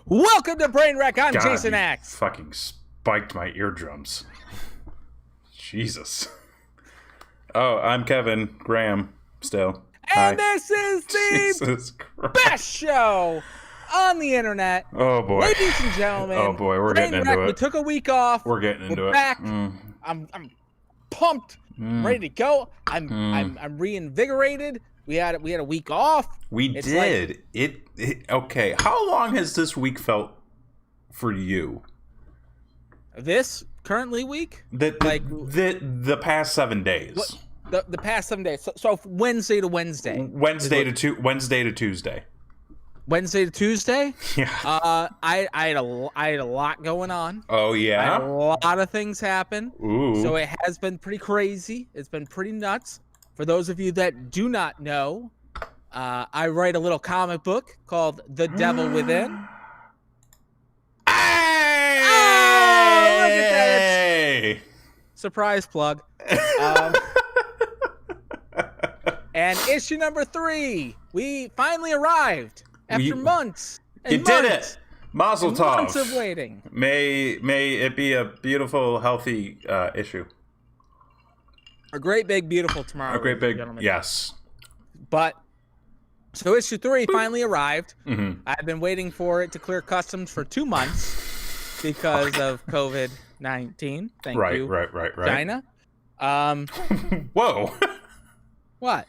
Welcome to Brain Wreck. I'm God, Jason you Axe. fucking spiked my eardrums. Jesus. Oh, I'm Kevin Graham still. And Hi. this is the Jesus Christ. best show on the internet. Oh, boy. Ladies and gentlemen. Oh, boy, we're Brain getting Wreck. into We it. took a week off. We're getting into We're it. back. I'm pumped. Ready to go. I'm reinvigorated. We had a week off. We It's did. Okay, how long has this week felt for you? This currently week? The past 7 days. What? The past 7 days. So Wednesday to Wednesday. Wednesday to Tuesday. Wednesday to Tuesday? Yeah. I had a lot going on. Oh, I yeah? had a lot of things happen. Ooh. So it has been pretty crazy. It's been pretty nuts. For those of you that do not know, I write a little comic book called The Devil Within. Hey! Oh, look at that. Hey! Surprise plug. And issue number 3, we finally arrived after months. You did it. Mazel tov. Months of waiting. May it be a beautiful, healthy issue. A great big beautiful tomorrow. A great big, gentlemen. yes. But so issue 3 finally arrived. Mm-hmm. I've been waiting for it to clear customs for 2 months because of COVID-19. Thank you. Right. China. Whoa. What?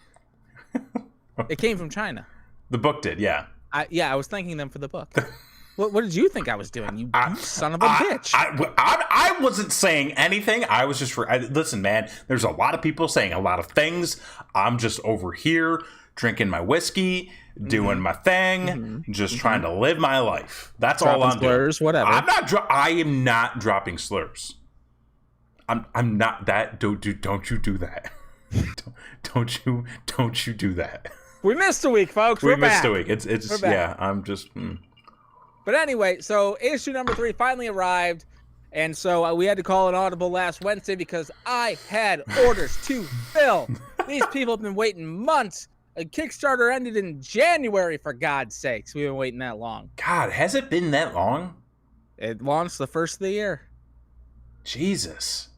It came from China. The book did, yeah. I was thanking them for the book. What did you think I was doing? You son of a bitch. I wasn't saying anything. I was just listen, man. There's a lot of people saying a lot of things. I'm just over here drinking my whiskey, doing my thing, just trying to live my life. That's all I'm slurs, doing. Whatever. I am not dropping slurs. I'm not that. Don't you do that. Don't you do that. We missed a week, folks. We We're missed back. a week. It's yeah. I'm just. But anyway, so issue number 3 finally arrived, and so we had to call an audible last Wednesday because I had orders to fill. These people have been waiting months. A Kickstarter ended in January, for God's sakes. We've been waiting that long. God, has it been that long? It launched the first of the year. Jesus.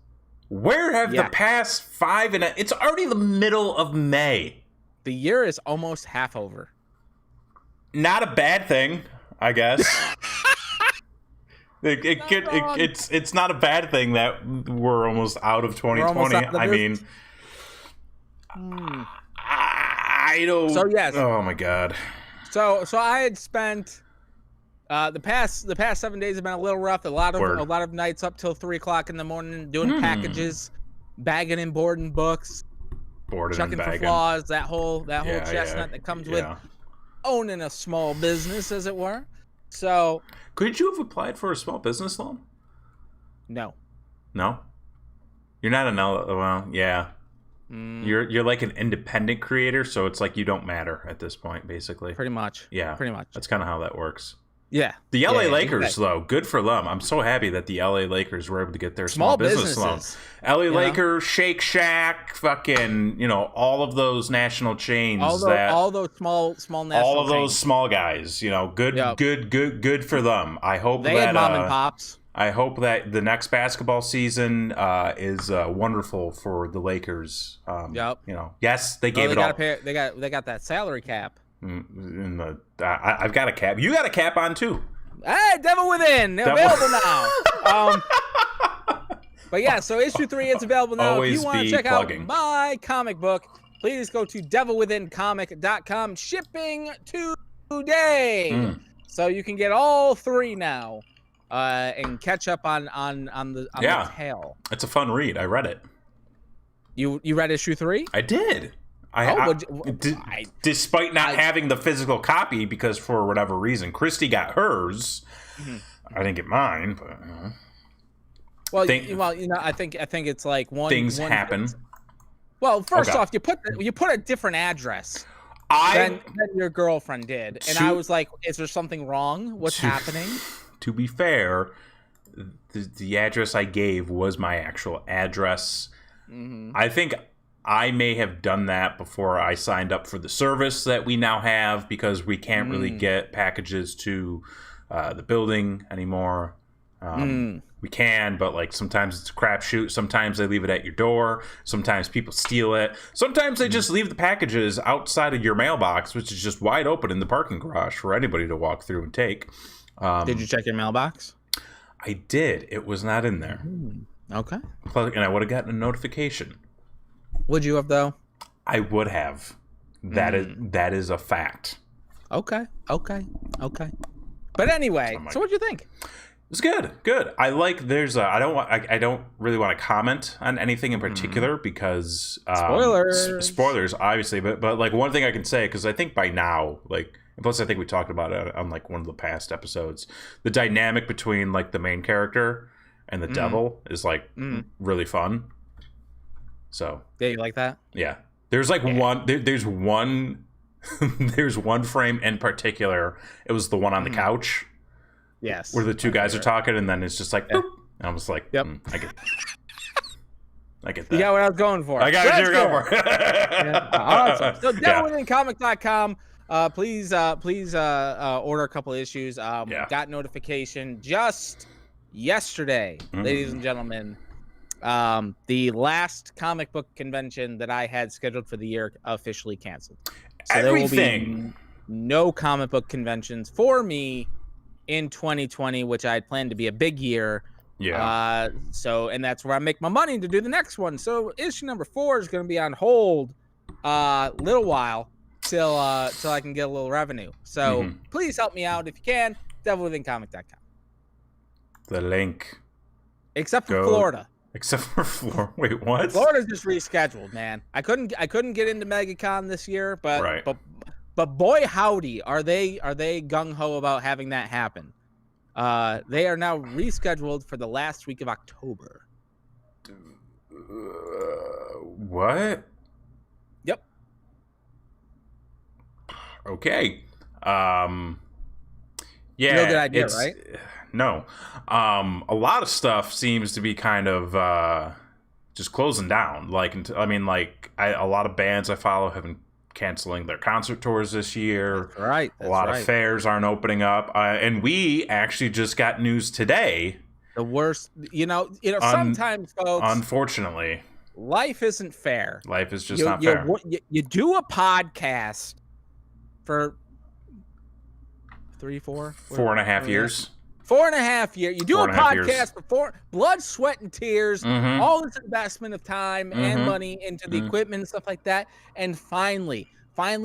Where have the past 5 and it's already the middle of May. The year is almost half over. Not a bad thing, I guess. It's not a bad thing that we're almost out of 2020. I mean, I don't. So yes. Oh my God. So I had spent the past 7 days have been a little rough. A lot of nights up till 3 o'clock in the morning doing packages, bagging and boarding books, checking for flaws. That whole chestnut that comes with owning a small business, as it were. So, could you have applied for a small business loan? No. You're not well, yeah. You're like an independent creator, so it's like you don't matter at this point, basically. Pretty much. Yeah. Pretty much. That's kind of how that works. Yeah. The LA Lakers, though, good for them. I'm so happy that the LA Lakers were able to get their small business loan. LA Lakers, Shake Shack, fucking, all of those national chains. All those small national all of those chains. Small guys, good for them. I hope they had mom and pops. I hope that the next basketball season is wonderful for the Lakers. Yes, they gave it all. They got that salary cap. I've got a cap. You got a cap on too. Hey, Devil Within, available now. But yeah, so issue 3 is available now. Always if you want to check out my comic book, please go to devilwithincomic.com. Shipping today, so you can get all 3 now, and catch up on the tail. It's a fun read. I read it. You read issue 3? I did. Despite not having the physical copy, because for whatever reason, Christy got hers. I didn't get mine, but I think it's like things happen. Well, first off, you put a different address than your girlfriend did, and I was like, "Is there something wrong? What's happening?" To be fair, the address I gave was my actual address. I think I may have done that before I signed up for the service that we now have, because we can't really get packages to the building anymore. We can, but like sometimes it's a crapshoot. Sometimes they leave it at your door. Sometimes people steal it. Sometimes they just leave the packages outside of your mailbox, which is just wide open in the parking garage for anybody to walk through and take. Did you check your mailbox? I did. It was not in there. Okay. And I would have gotten a notification. Would you have though? I would have. That is a fact. Okay. But anyway, so what'd you think? It was good. I like. I don't really want to comment on anything in particular because spoilers, obviously. But like one thing I can say, because I think by now, like, plus I think we talked about it on like one of the past episodes, the dynamic between like the main character and the devil is like really fun. So yeah, you like that? Yeah, there's like one. There's one. There's one frame in particular. It was the one on the couch. Yes. Where the two guys are talking, and then it's just like, boop. And I was like, yep. I get that. You got what I was going for. I got what you were going for. Awesome. So, devilwithincomic.com. Please order a couple of issues. Got notification just yesterday, ladies and gentlemen. The last comic book convention that I had scheduled for the year officially canceled. So there will be no comic book conventions for me in 2020, which I had planned to be a big year. Yeah. And that's where I make my money to do the next one. So issue number 4 is going to be on hold little while till I can get a little revenue. So please help me out if you can. devilwithincomic.com. The link. Except for Florida. Except for Florida. Wait, what? Florida's just rescheduled, man. I couldn't get into MegaCon this year, but boy howdy, are they gung ho about having that happen. They are now rescheduled for the last week of October. What? Yep. Okay. Yeah. No good idea, right? No. A lot of stuff seems to be kind of just closing down. Like, I mean, like a lot of bands I follow have been canceling their concert tours this year. That's right. A lot of fairs aren't opening up. And we actually just got news today. The worst, sometimes, folks. Unfortunately, life isn't fair. Life is just not fair. You do a podcast for 4.5 years. 4.5 years. You do a podcast for blood, sweat, and tears, all this investment of time and money into the equipment and stuff like that. And finally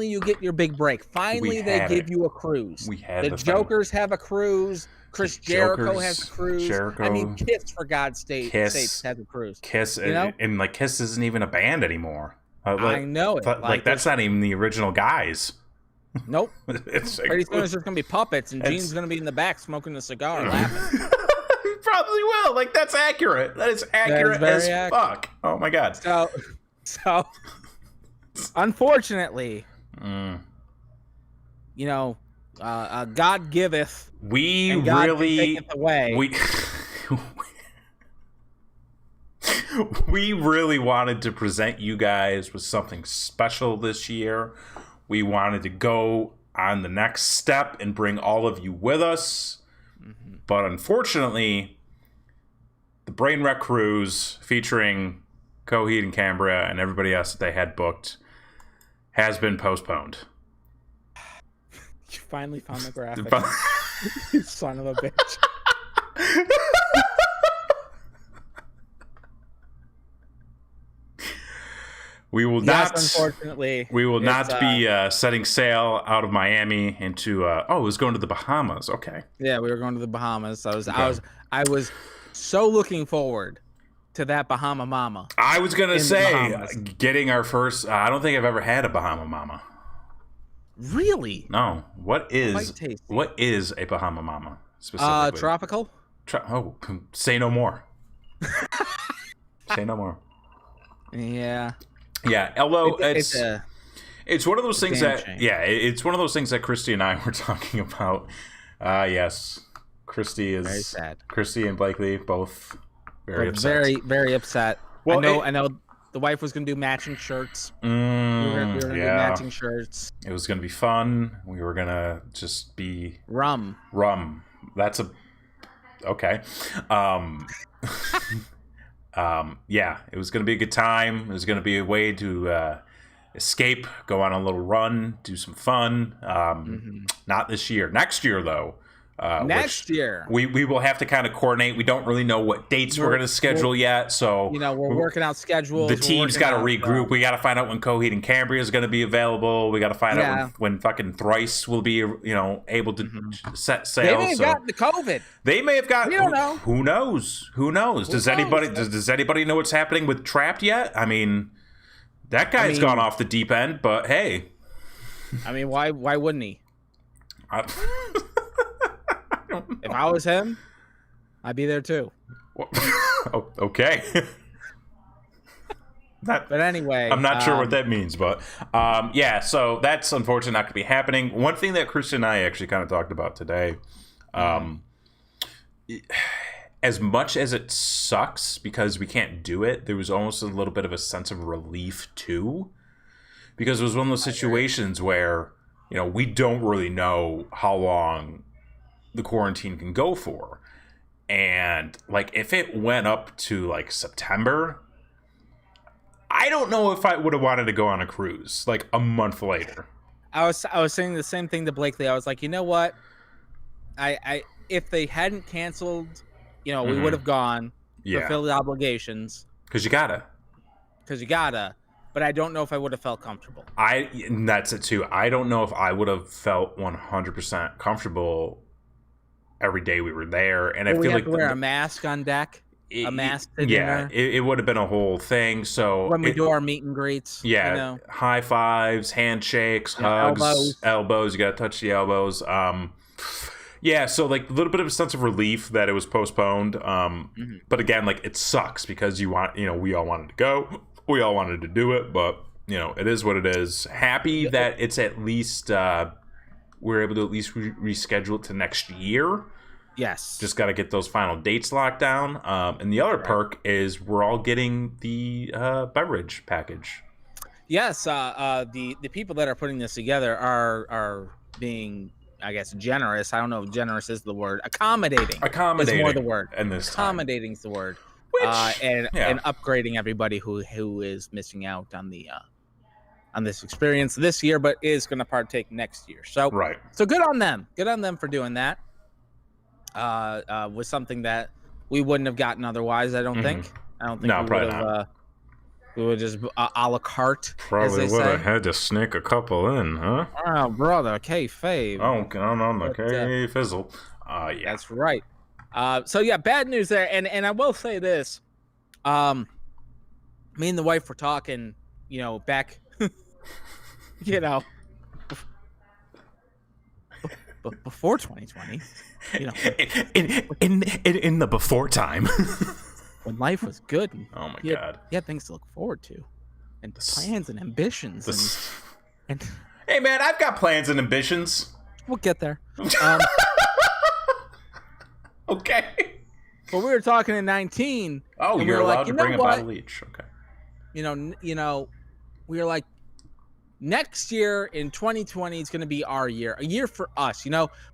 you get your big break. Finally, they give you a cruise. The Jokers have a cruise. Chris Jericho has a cruise. I mean, Kiss, for God's sake, has a cruise. Kiss, and like Kiss isn't even a band anymore. I know it. Like that's not even the original guys. Nope. Pretty soon it's just gonna be puppets, and Gene's gonna be in the back smoking a cigar, laughing. He probably will. Like that's accurate. That is accurate as fuck. Oh my god. So, unfortunately, God giveth. We and God really taketh away. We really wanted to present you guys with something special this year. We wanted to go on the next step and bring all of you with us. But unfortunately, the Brainwreck Cruise featuring Coheed and Cambria and everybody else that they had booked has been postponed. You finally found the graphic. You son of a bitch. We will not. Unfortunately, we will not be setting sail out of Miami into. It was going to the Bahamas. Okay. Yeah, we were going to the Bahamas. I was so looking forward to that Bahama Mama. I was gonna say getting our first. I don't think I've ever had a Bahama Mama. Really? No. What is a Bahama Mama specifically? Tropical. Say no more. Say no more. Yeah. Yeah, although it's one of those things it's one of those things that Christy and I were talking about. Yes, Christy is very sad. Christy and Blakely both very upset. Very, very upset. Well, I know. The wife was going to do matching shirts. We were going to do matching shirts. It was going to be fun. We were going to just be rum. That's a okay. Yeah, it was going to be a good time. It was going to be a way to escape, go on a little run, do some fun. Not this year. Next year, though. Next year. We will have to kind of coordinate. We don't really know what dates we're going to schedule yet. So, we're working out schedules. The team's got to regroup. We got to find out when Coheed and Cambria is going to to be we got to find out when fucking Thrice will be, able to set sail. They may have gotten the COVID. They may have gotten. We don't know. Who knows? Who knows? Does anybody know what's happening with Trapped yet? I mean, that guy's gone off the deep end. But hey, I mean, why wouldn't he? If I was him, I'd be there too. Okay. But anyway, I'm not sure what that means, but yeah, so that's unfortunately not going to be happening. One thing that Christian and I actually kind of talked about today, as much as it sucks because we can't do it, there was almost a little bit of a sense of relief too, because it was one of those situations where, we don't really know how long the quarantine can go for. And like, if it went up to like September, I don't know if I would have wanted to go on a cruise like a month later. I was saying the same thing to Blakely. I was like, you know what? I if they hadn't canceled, we would have gone, fulfilled the obligations. Because you gotta. But I don't know if I would have felt comfortable. And that's it too. I don't know if I would have felt 100% comfortable every day we were there. And I feel like wear a mask on deck. A mask to dinner. It would have been a whole thing. So when we do our meet and greets, high fives, handshakes, hugs, elbows. You got to touch the elbows. So like a little bit of a sense of relief that it was postponed. But again, like it sucks because we all wanted to go, we all wanted to do it, but it is what it is. Happy that it's at least we're able to at least reschedule it to next year. Yes. Just got to get those final dates locked down. And the other perk is we're all getting the beverage package. Yes. The people that are putting this together are being, I guess, generous. I don't know if generous is the word. Accommodating is more the word. And this accommodating is the word. And upgrading everybody who is missing out on the on this experience this year, but is going to partake next year. So So good on them. Good on them for doing that. Was something that we wouldn't have gotten otherwise. I don't think. No, we would have. We would just a la carte. Probably would have had to sneak a couple in, huh? Oh, brother, K-Fave. Oh, on the K-Fizzle. Yeah, that's right. So yeah, bad news there, and I will say this. Me and the wife were talking, back, before 2020, in the before time, when life was good. Oh my God, you had things to look forward to, and plans and ambitions, and hey man, I've got plans and ambitions. We'll get there. Okay. But we were talking in 19. Oh, you're allowed to bring a bottle each. Okay. We were like, next year in 2020 is going to be our year, a year for us.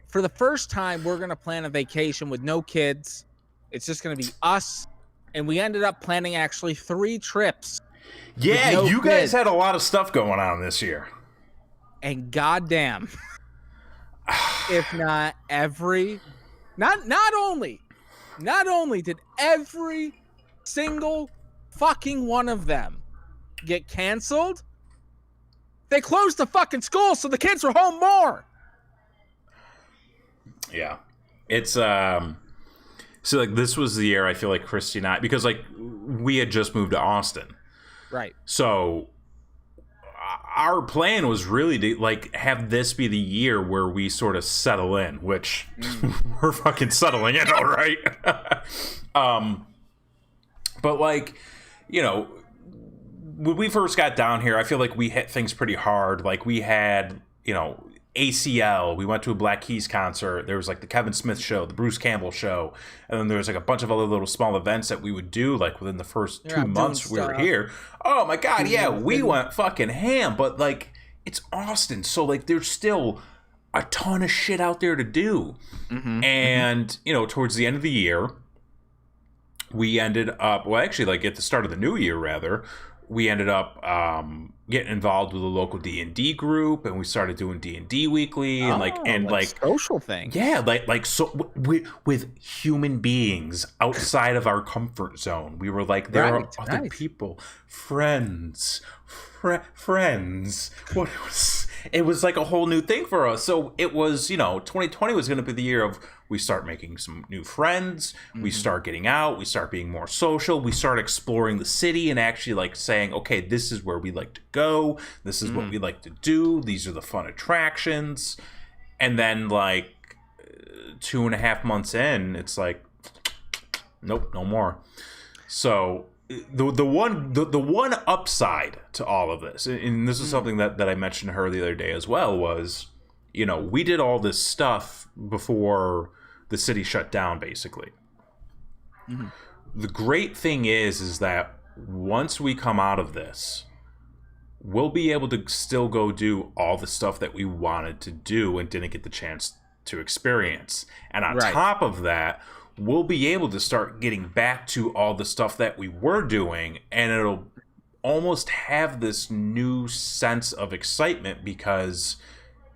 For the first time, we're going to plan a vacation with no kids. It's just going to be us. And we ended up planning actually 3 trips. Yeah, you guys had a lot of stuff going on this year. And goddamn, if not every, not only did every single fucking one of them get canceled, they closed the fucking school so the kids were home more. Yeah. It's so like this was the year I feel like Christy and I, because like we had just moved to Austin. Right. So our plan was really to like have this be the year where we sort of settle in, which we're fucking settling in, all right. But like, when we first got down here, I feel like we hit things pretty hard. Like we had, ACL. We went to a Black Keys concert. There was like the Kevin Smith show, the Bruce Campbell show, and then there was like a bunch of other little small events that we would do like within the first 2 months we were here. Oh my God, yeah, we went fucking ham. But like it's Austin, so like there's still a ton of shit out there to do. And, you know, towards the end of the year, we ended up, well, actually, like at the start of the new year, rather, we ended up getting involved with a local D&D group, and we started doing D&D weekly, and like social things. Yeah, so with human beings outside of our comfort zone. We were like, there are other people, friends. What it was like a whole new thing for us. So it was, you know, 2020 was going to be the year of we start making some new friends, we start getting out, we start being more social, we start exploring the city and actually like saying, okay, this is where we like to go, this is what we like to do, these are the fun attractions. And then like 2.5 months in, it's like, nope, no more. So the one upside to all of this, and this is something that I mentioned to her the other day as well, was, you know, we did all this stuff before the city shut down, basically. The great thing is that once we come out of this, we'll be able to still go do all the stuff that we wanted to do and didn't get the chance to experience. And on top of that, we'll be able to start getting back to all the stuff that we were doing, and it'll almost have this new sense of excitement because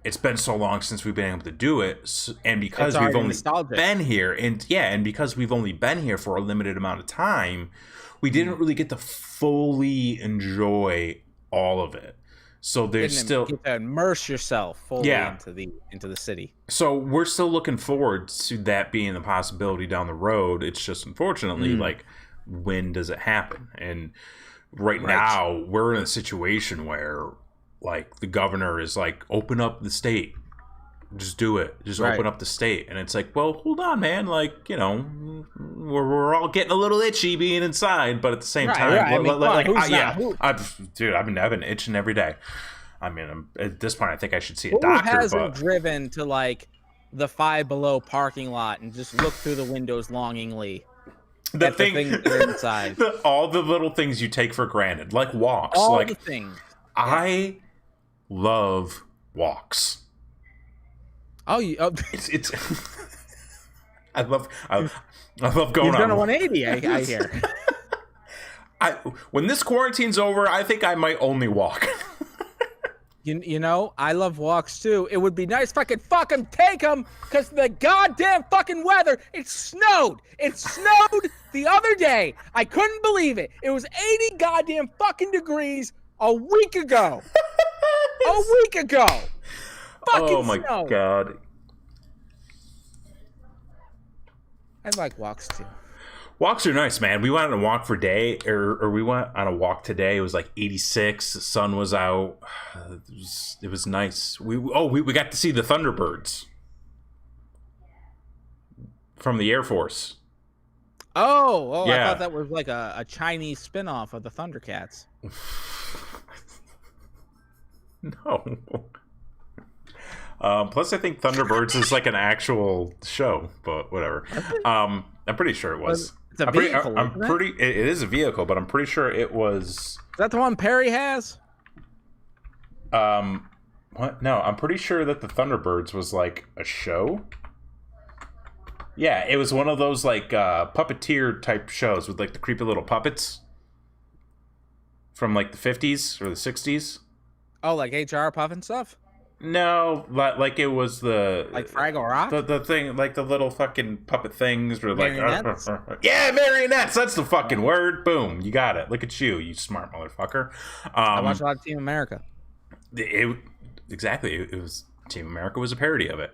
it's been so long since we've been able to do it, and because we've only been here, and because we've only been here for a limited amount of time, we didn't really get to fully enjoy all of it. So there's still get to immerse yourself fully into the city. So we're still looking forward to that being a possibility down the road. It's just unfortunately like, when does it happen? And right now we're in a situation where like the governor is like, open up the state, just do it, just open up the state. And it's like, well, hold on, man, like, you know, we're all getting a little itchy being inside, but at the same time, dude, I've been itching every day. I mean, at this point, I think I should see a doctor. Who hasn't driven to like the Five Below parking lot and just look through the windows longingly? The things that are inside. All the little things you take for granted, like walks. All like the things. I love walks. Oh, it's I love going You've on. done a 180, I hear. When this quarantine's over, I think I might only walk. You know, I love walks too. It would be nice if I could fucking take them, because the goddamn fucking weather, it snowed. It snowed the other day. I couldn't believe it. It was 80 goddamn fucking degrees a week ago. A week ago. Fucking oh my snow. God. I like walks too. Walks are nice, man. We went on a walk for day, or we went on a walk today. It was like 86. The sun was out. It was nice. We got to see the Thunderbirds from the Air Force. Oh, yeah. I thought that was like a Chinese spin-off of the Thundercats. No. Plus, I think Thunderbirds is like an actual show, but whatever. I'm pretty sure it was. It's a vehicle. It is a vehicle, but I'm pretty sure it was. Is that the one Perry has? What? No, I'm pretty sure that the Thunderbirds was like a show. Yeah, it was one of those like puppeteer type shows with like the creepy little puppets from like the 50s or the 60s. Oh, like H.R. Puff and stuff? No, like it was the like Fraggle Rock, the thing, like the little fucking puppet things were like marionettes? Yeah, marionettes. That's the fucking word. Boom, you got it. Look at you smart motherfucker. I watched a lot of Team America. Exactly. It was Team America was a parody of it.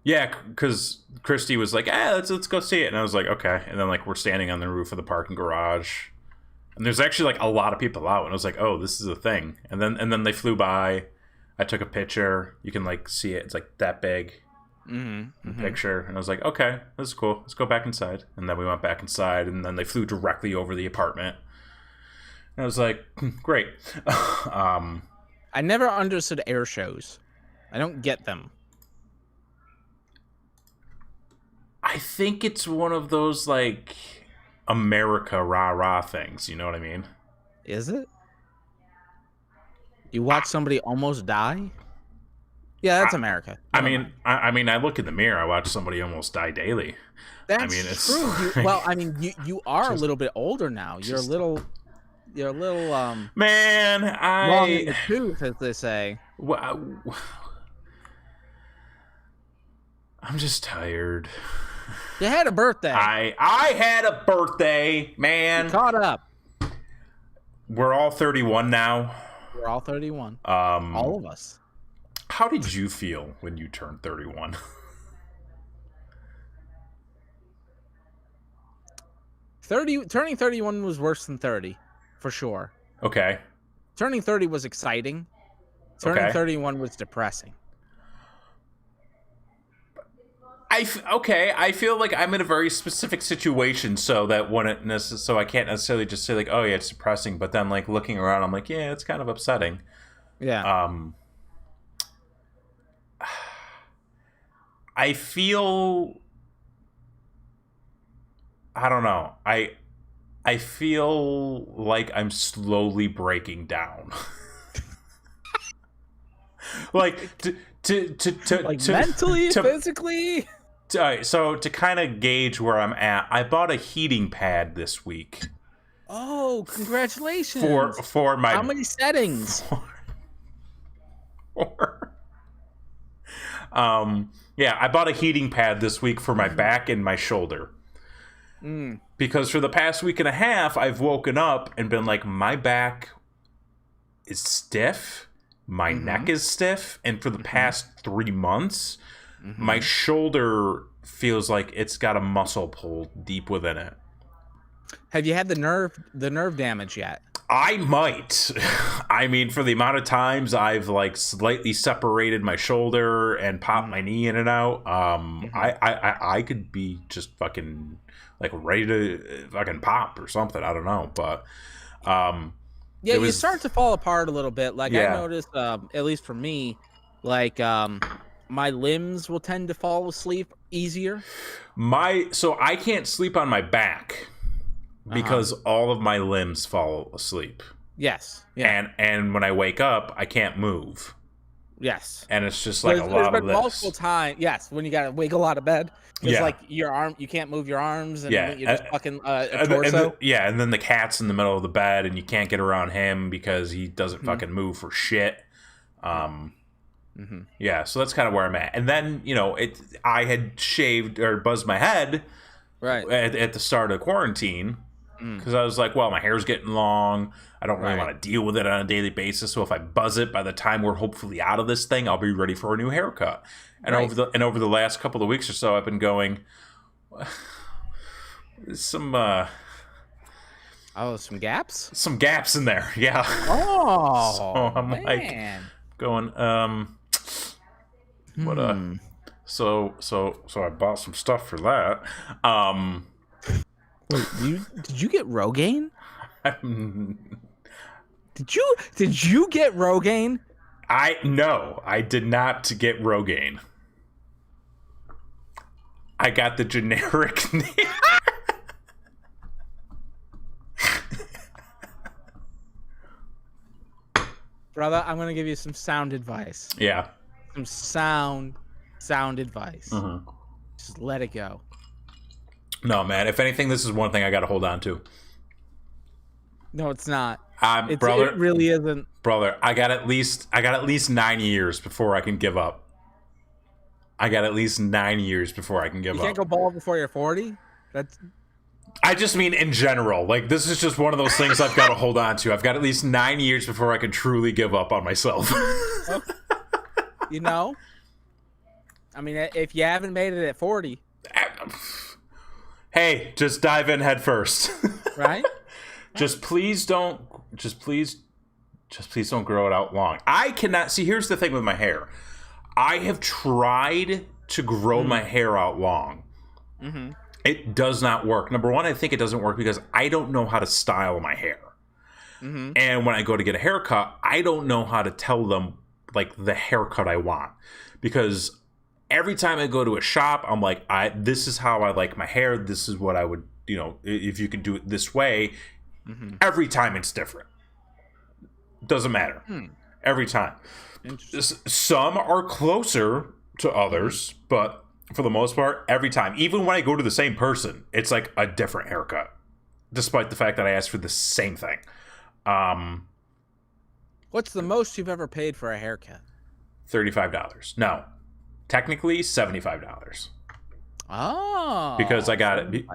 Yeah, because Christy was like, let's go see it, and I was like, okay. And then like we're standing on the roof of the parking garage, and there's actually like a lot of people out, and I was like, oh, this is a thing. And then they flew by. I took a picture. You can like see it. It's like that big. Picture. And I was like, okay, this is cool. Let's go back inside. And then we went back inside, and then they flew directly over the apartment. And I was like, great. I never understood air shows. I don't get them. I think it's one of those like America rah-rah things. You know what I mean? Is it? You watch somebody almost die? Yeah, that's America. I mean, I look in the mirror. I watch somebody almost die daily. That's I mean, it's true. Well, I mean, you are a little bit older now. You're a little man. long in the tooth, as they say. I'm just tired. You had a birthday. I had a birthday, man. You caught up. We're all 31 now. We're all 31. All of us. How did you feel when you turned 31? Turning 31 was worse than 30, for sure. Okay. Turning 30 was exciting. Turning 31 was depressing. I feel like I'm in a very specific situation, so that so I can't necessarily just say like, oh yeah, it's depressing. But then like looking around, I'm like, yeah, it's kind of upsetting. Yeah. I feel. I don't know. I feel like I'm slowly breaking down. Like mentally, physically. So to kind of gauge where I'm at, I bought a heating pad this week. Oh, congratulations! For my how many settings? Yeah, I bought a heating pad this week for my back and my shoulder. Because for the past week and a half, I've woken up and been like, my back is stiff, my neck is stiff, and for the past 3 months, my shoulder feels like it's got a muscle pull deep within it. Have you had the nerve damage yet? I might. I mean, for the amount of times I've like slightly separated my shoulder and popped my knee in and out, I could be just fucking like ready to fucking pop or something. I don't know, but yeah, you start to fall apart a little bit. Like I noticed, at least for me, like my limbs will tend to fall asleep easier. So I can't sleep on my back because all of my limbs fall asleep. Yes. Yeah. And when I wake up, I can't move. Yes. And it's just like there's been multiple times. Yes, when you gotta wake a lot of bed. It's like your arm, you can't move your arms, and you're just fucking a torso. And then the cat's in the middle of the bed, and you can't get around him because he doesn't fucking move for shit. Yeah, so that's kind of where I'm at. And then I had shaved or buzzed my head right at the start of quarantine because I was like, well, my hair's getting long. I don't really want to deal with it on a daily basis. So if I buzz it, by the time we're hopefully out of this thing, I'll be ready for a new haircut. And over the last couple of weeks or so, I've been going some gaps? Some gaps in there, yeah. Oh, so I'm like going so I bought some stuff for that. Wait, did you get Rogaine? Did you get Rogaine? No, I did not get Rogaine. I got the generic name. Brother, I'm going to give you some sound advice. Yeah. Some sound advice. Just let it go. No, man. If anything, this is one thing I got to hold on to. No, it's not. Brother, it really isn't. Brother, I got at least 9 years before I can give up. You can't go bald before you're 40? I just mean in general. Like, this is just one of those things I've got to hold on to. I've got at least 9 years before I can truly give up on myself. I mean, if you haven't made it at 40. Hey, just dive in head first. Right? Please don't grow it out long. I cannot see. Here's the thing with my hair. I have tried to grow my hair out long. It does not work. Number one, I think it doesn't work because I don't know how to style my hair. And when I go to get a haircut, I don't know how to tell them like the haircut I want, because every time I go to a shop, I'm like, this is how I like my hair. This is what I would, if you could do it this way. Every time it's different. Doesn't matter. Every time. Some are closer to others, but for the most part, every time. Even when I go to the same person, it's like a different haircut, despite the fact that I asked for the same thing. What's the most you've ever paid for a haircut? $35. No, technically $75. Oh, because I got it.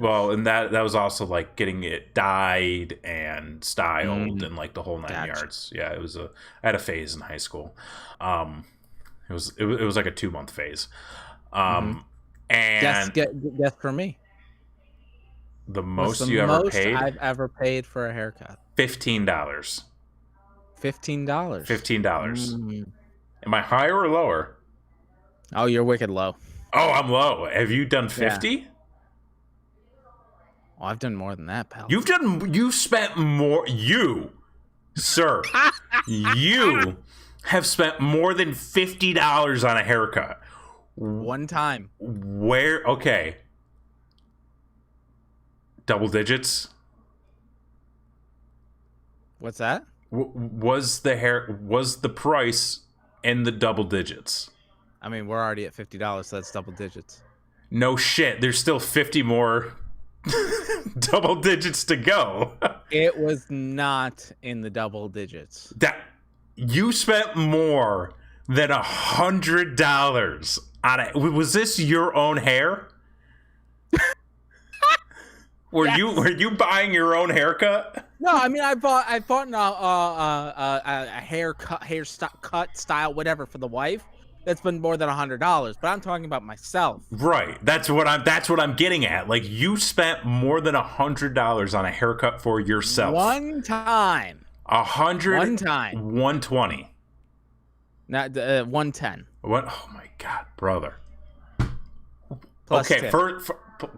Well, and that was also like getting it dyed and styled and like the whole 9 yards. Yeah, it was I had a phase in high school. It was like a 2-month phase. And guess for me. The most you ever paid? I've ever paid for a haircut. $15. $15. $15. Am I higher or lower? Oh, you're wicked low. Oh, I'm low. Have you done 50? Yeah. Oh, I've done more than that, pal. You've spent more. You, sir, you have spent more than $50 on a haircut. One time. Where? Okay. Double digits. What's that? Was the price in the double digits? I mean, we're already at $50, so that's double digits. No shit. There's still 50 more double digits to go. It was not in the double digits. That you spent more than $100 on it. Was this your own hair? Were you buying your own haircut? No, I mean I bought a haircut, cut style, whatever for the wife. That's been more than $100, but I'm talking about myself. Right. That's what I'm getting at. Like, you spent more than $100 on a haircut for yourself. One time. 100. One time. 120. Not 110. What? Oh my God, brother. Plus okay, tip.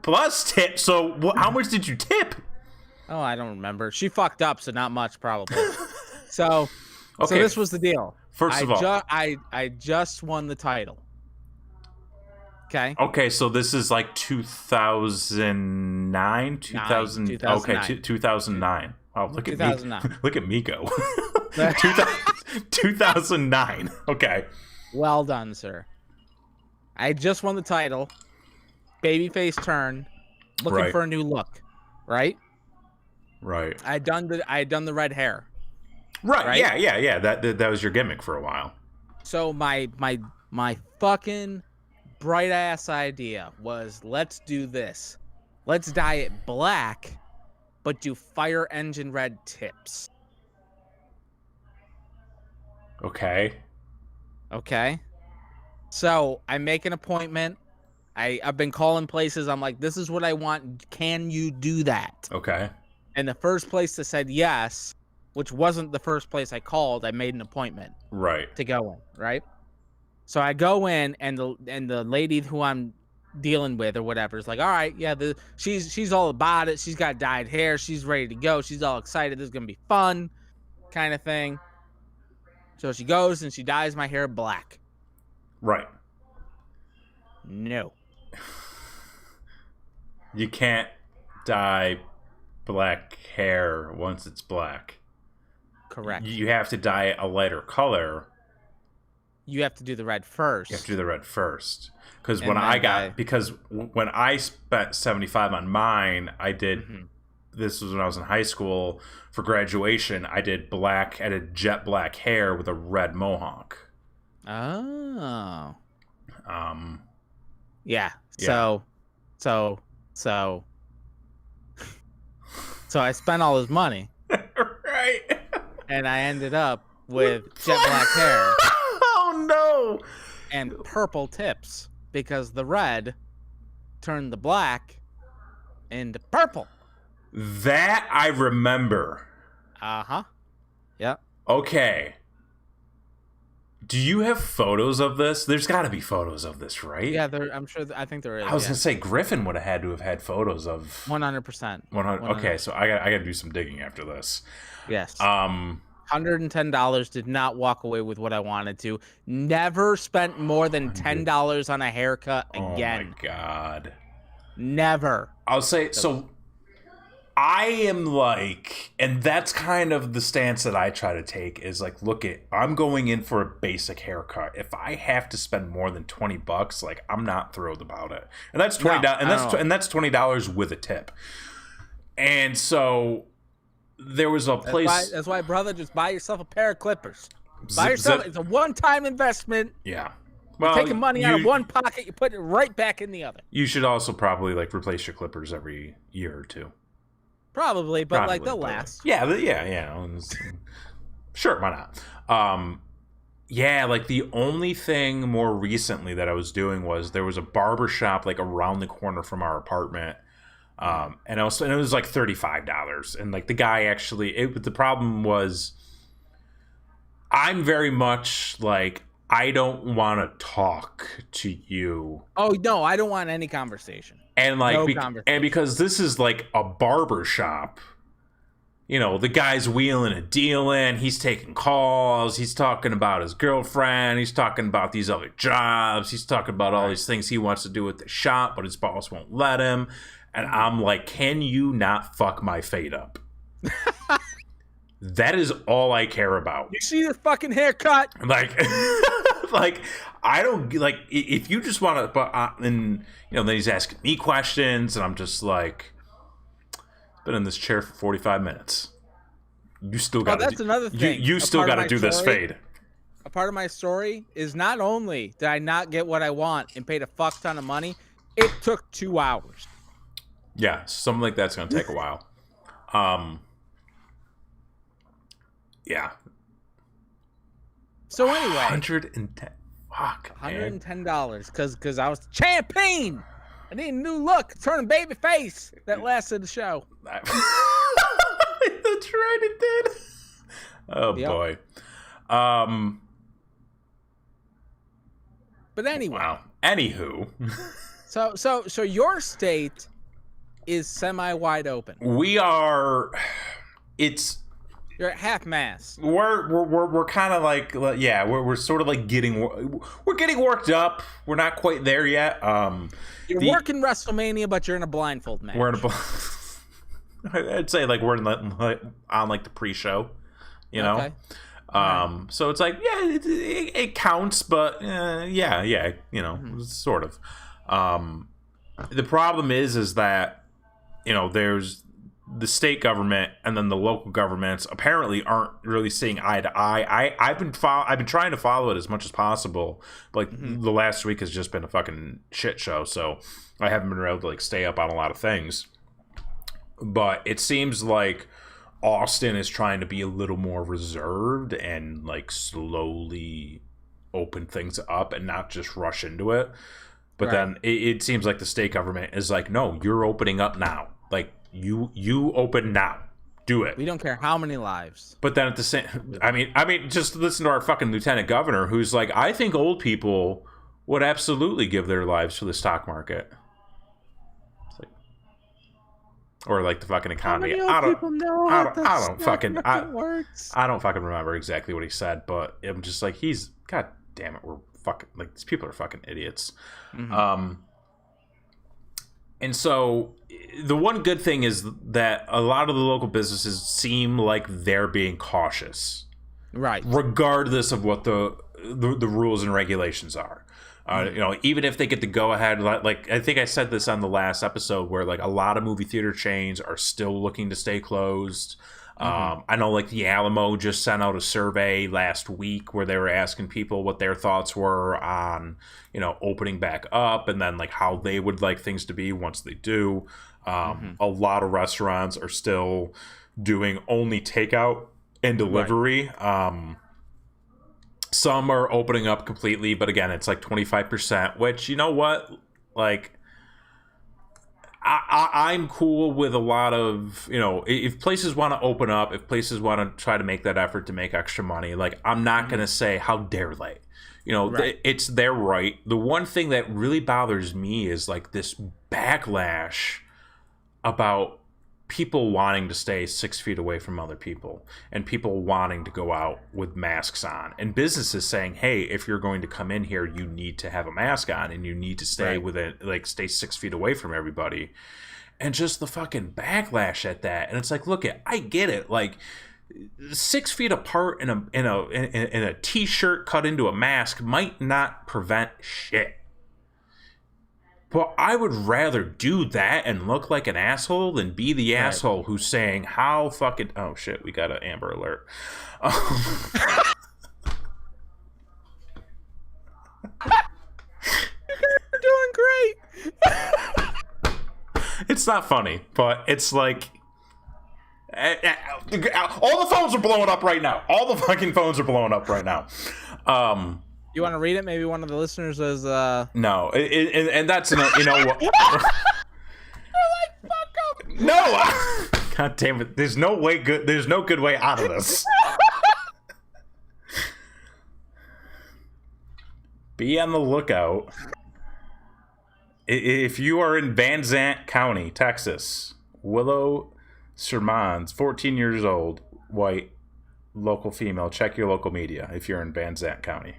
Plus tip. So how much did you tip? Oh, I don't remember. She fucked up, so not much probably. So okay. this was the deal. First of all, I just won the title. Okay. Okay, so this is like 2009, 2000. 2009. Okay, 2009. Oh, look at me! Look at me go. 2009. Okay. Well done, sir. I just won the title. Babyface turn, looking for a new look, right? Right. I had done the red hair. Right. Yeah. That was your gimmick for a while. So my fucking bright ass idea was, let's do this. Let's dye it black, but do fire engine red tips. Okay. So I make an appointment. I've been calling places. I'm like, this is what I want. Can you do that? Okay. And the first place that said yes, which wasn't the first place I called, I made an appointment. Right. To go in, right? So I go in, and the lady who I'm dealing with or whatever is like, all right, yeah, she's all about it. She's got dyed hair. She's ready to go. She's all excited. This is gonna be fun, kind of thing. So she goes and she dyes my hair black. Right. No. You can't dye black hair once it's black. Correct. You have to dye it a lighter color. You have to do the red first. You have to do the red first. Because when I spent $75 on mine, I did. This was when I was in high school for graduation. I did jet black hair with a red mohawk. Oh. Yeah. So I spent all his money. Right. And I ended up with jet black hair. Oh no. And purple tips, because the red turned the black into purple. That I remember. Uh-huh. Yep. Okay. Do you have photos of this? There's got to be photos of this, right? Yeah, I think there is. I was going to say Griffin would have had to have had photos of 100%. 100. Okay, so I got to do some digging after this. Yes. $110, did not walk away with what I wanted to. Never spent more than $10 on a haircut again. Oh my God. Never. I'll say, so I am like, and that's kind of the stance that I try to take is like, look I'm going in for a basic haircut. If I have to spend more than $20, like I'm not thrilled about it. And that's $20, and that's $20 with a tip. And so there was a place. That's why, brother, just buy yourself a pair of clippers. Buy yourself. It's a one-time investment. Yeah. Well, you're taking money out of one pocket, you put it right back in the other. You should also probably like replace your clippers every year or two. Probably, but like they'll last. Yeah. Sure, why not? Yeah, like the only thing more recently that I was doing was there was a barber shop like around the corner from our apartment, and it was like $35, and like the guy actually, the problem was, I'm very much like, I don't want to talk to you. Oh no, I don't want any conversation. And like, and because this is like a barber shop, you know, the guy's wheeling and dealing. He's taking calls. He's talking about his girlfriend. He's talking about these other jobs. He's talking about all these things he wants to do with the shop, but his boss won't let him. And I'm like, can you not fuck my fade up? That is all I care about. You see this fucking haircut? Like, like I don't like if you just want to. But and you know, then he's asking me questions, and I'm just like, been in this chair for 45 minutes. You still got. That's another thing. You still got to do this fade. A part of my story is not only did I not get what I want and paid a fuck ton of money, it took 2 hours. Yeah, something like that's going to take a while. Yeah. So anyway, $110. Fuck, $110 because I was champagne. I need a new look, turning baby face. That lasted the show. That's right, it did. Oh boy. But anyway. Wow. Anywho. So your state is semi wide open. We are. You're at half mast. We're kind of like, yeah, we're sort of like getting worked up. We're not quite there yet. You're working WrestleMania, but you're in a blindfold match. We're in a I'd say like we're on like the pre-show, you know. Okay. So it's like, yeah, it counts, but yeah, you know, sort of. The problem is that, you know, there's the state government and then the local governments apparently aren't really seeing eye to eye. I've been trying to follow it as much as possible, but like the last week has just been a fucking shit show, so I haven't been able to like stay up on a lot of things. But it seems like Austin is trying to be a little more reserved and like slowly open things up and not just rush into it. But then it seems like the state government is like, no, you're opening up now. Like, you open now. Do it. We don't care how many lives. But then at the same, I mean, just listen to our fucking lieutenant governor, who's like, I think old people would absolutely give their lives for the stock market. It's like, or like the fucking economy. I don't fucking remember exactly what he said, but I'm just like, god damn it, we're fucking, like, these people are fucking idiots. And so the one good thing is that a lot of the local businesses seem like they're being cautious, right? Regardless of what the rules and regulations are. You know, even if they get the go ahead, like I think I said this on the last episode, where like a lot of movie theater chains are still looking to stay closed. I know like the Alamo just sent out a survey last week where they were asking people what their thoughts were on, you know, opening back up and then like how they would like things to be once they do. A lot of restaurants are still doing only takeout and delivery. Right. Some are opening up completely, but again, it's like 25%, which, you know what, like, I'm cool with a lot of, you know, if places want to open up, if places want to try to make that effort to make extra money, like, I'm not going to say, how dare they? You know, it's their right. The one thing that really bothers me is, like, this backlash about people wanting to stay 6 feet away from other people and people wanting to go out with masks on and businesses saying, hey, if you're going to come in here, you need to have a mask on and you need to stay within, like, stay 6 feet away from everybody. and just the fucking backlash at that. And it's like, look, I get it. Like 6 feet apart in a t-shirt cut into a mask might not prevent shit. But I would rather do that and look like an asshole than be the asshole who's saying how fucking... Oh, shit, we got an Amber Alert. You're doing great. It's not funny, but it's like... All the phones are blowing up right now. All the fucking phones are blowing up right now. You want to read it? Maybe one of the listeners is No, and that's you know what? They're like, fuck up. No, God damn it! There's no good way out of this. Be on the lookout. If you are in Van Zant County, Texas, Willow Sermons, 14 years old, white, local female. Check your local media if you're in Van Zant County.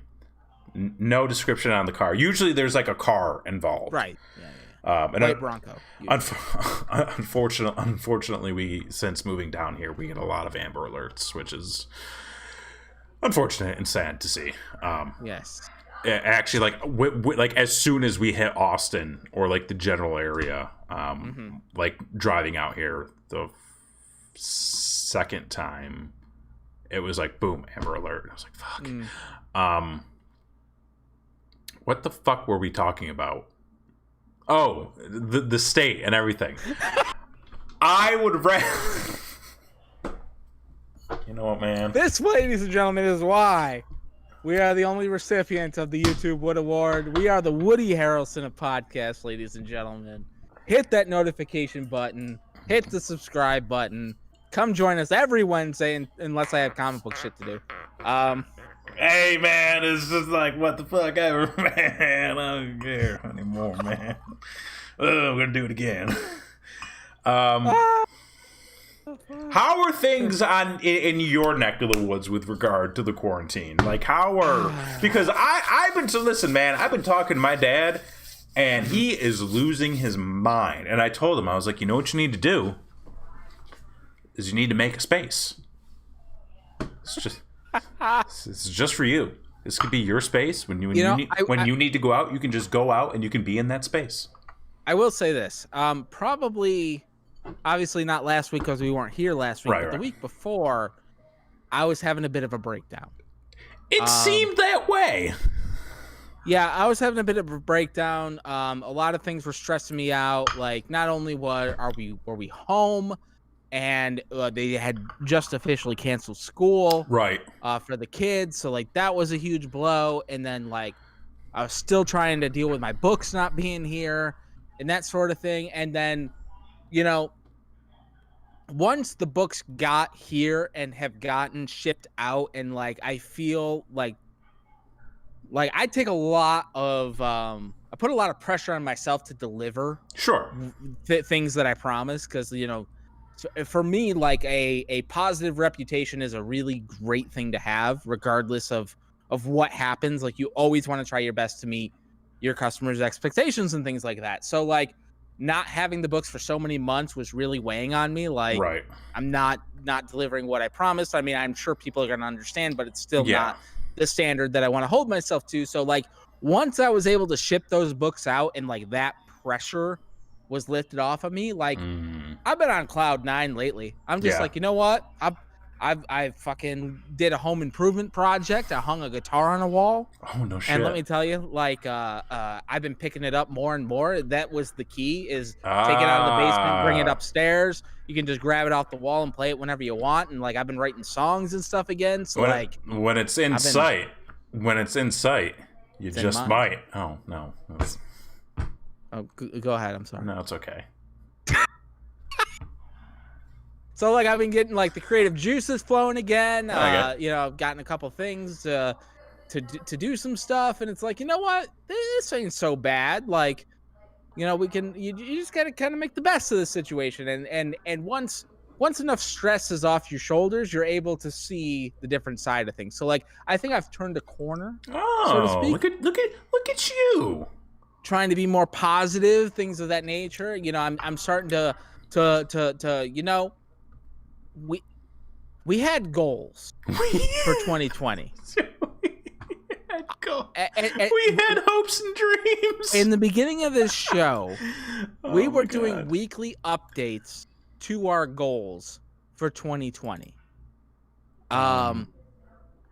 No description on the car. Usually there's like a car involved. Right. Yeah. And white Bronco. Unfortunately, we since moving down here, we get a lot of Amber Alerts, which is unfortunate and sad to see. Yes. Actually, like as soon as we hit Austin or like the general area, like driving out here the second time, it was like boom, Amber Alert. I was like, fuck. What the fuck were we talking about? Oh, the state and everything. I would rather... You know what, man? This, ladies and gentlemen, is why we are the only recipient of the YouTube Wood Award. We are the Woody Harrelson of podcasts, ladies and gentlemen. Hit that notification button. Hit the subscribe button. Come join us every Wednesday, unless I have comic book shit to do. Hey, man, it's just like, what the fuck ever, man. I don't care anymore, man. Oh, I'm going to do it again. How are things in your neck of the woods with regard to the quarantine? Like, because I've been, listen, man, I've been talking to my dad, and he is losing his mind. And I told him, I was like, you know what you need to do? Is you need to make a space. It's just for you. This could be your space. When you need to go out, you can just go out and you can be in that space. I will say this. Probably, obviously not last week because we weren't here last week, but the week before, I was having a bit of a breakdown. It seemed that way. Yeah, I was having a bit of a breakdown. A lot of things were stressing me out. Like, not only were we home, and they had just officially canceled school for the kids, so like that was a huge blow. And then like I was still trying to deal with my books not being here and that sort of thing. And then, you know, once the books got here and have gotten shipped out, and like I feel like I take a lot of I put a lot of pressure on myself to deliver things that I promise, because you know, for me, like a positive reputation is a really great thing to have, regardless of what happens. Like, you always want to try your best to meet your customers' expectations and things like that. So like not having the books for so many months was really weighing on me. Like I'm not delivering what I promised. I mean, I'm sure people are going to understand, but it's still not the standard that I want to hold myself to. So like once I was able to ship those books out and like that pressure was lifted off of me, like I've been on cloud 9 lately. I'm just like, you know what? I fucking did a home improvement project. I hung a guitar on a wall. Oh no shit. And let me tell you, like I've been picking it up more and more. That was the key, is take it out of the basement, bring it upstairs. You can just grab it off the wall and play it whenever you want. And like I've been writing songs and stuff again. So when it's in sight, you just might. Oh no. Oh, go ahead. I'm sorry. No, it's okay. So like I've been getting like the creative juices flowing again. You know, I've gotten a couple things to do some stuff, and it's like, you know what? This ain't so bad. Like, you know, you just gotta kind of make the best of the situation, and once enough stress is off your shoulders, you're able to see the different side of things. So like I think I've turned a corner. Oh, so to speak. Look at you. trying to be more positive, things of that nature. You know, I'm starting to you know, we had goals for 2020. We had hopes and dreams. In the beginning of this show, we were doing weekly updates to our goals for 2020.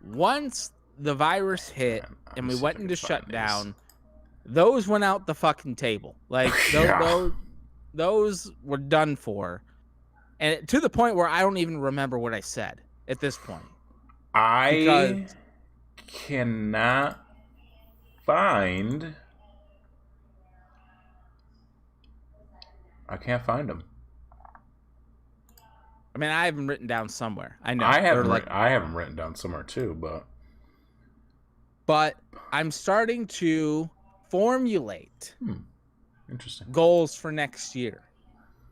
Once the virus hit and we went into shutdown, those went out the fucking table. Like those were done for. And to the point where I don't even remember what I said at this point. I cannot find. I can't find them. I mean, I have them written down somewhere. I know. I have them written down somewhere too, but I'm starting to formulate interesting goals for next year,